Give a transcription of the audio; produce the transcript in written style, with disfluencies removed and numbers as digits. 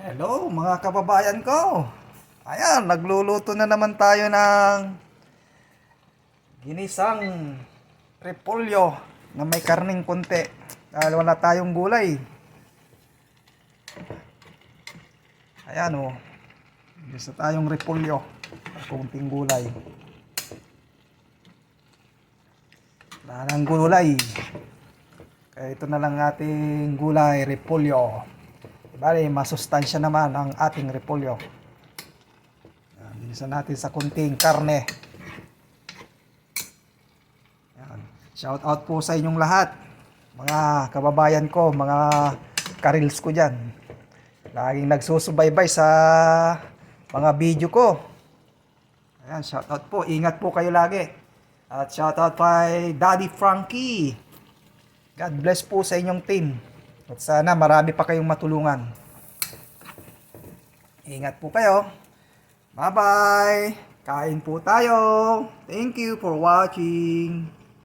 Hello mga kababayan ko. Ayan, nagluluto na naman tayo ng ginisang repolyo na may karning konti. Dahil wala tayong gulay. Ayan o. Gusto tayong repolyo. Kunting gulay. Wala nang gulay. Kaya ito na lang ating gulay, repolyo. Bale, masustansya naman ang ating repolyo. Bilisan natin sa kunting karne. Yan. Shout out po sa inyong lahat. Mga kababayan ko, mga karils ko dyan. Laging nagsusubaybay sa mga video ko. Ayan, shout out po. Ingat po kayo lagi. At shout out kay Daddy Frankie. God bless po sa inyong team. At sana marami pa kayong matulungan. Ingat po kayo. Bye-bye. Kain po tayo. Thank you for watching.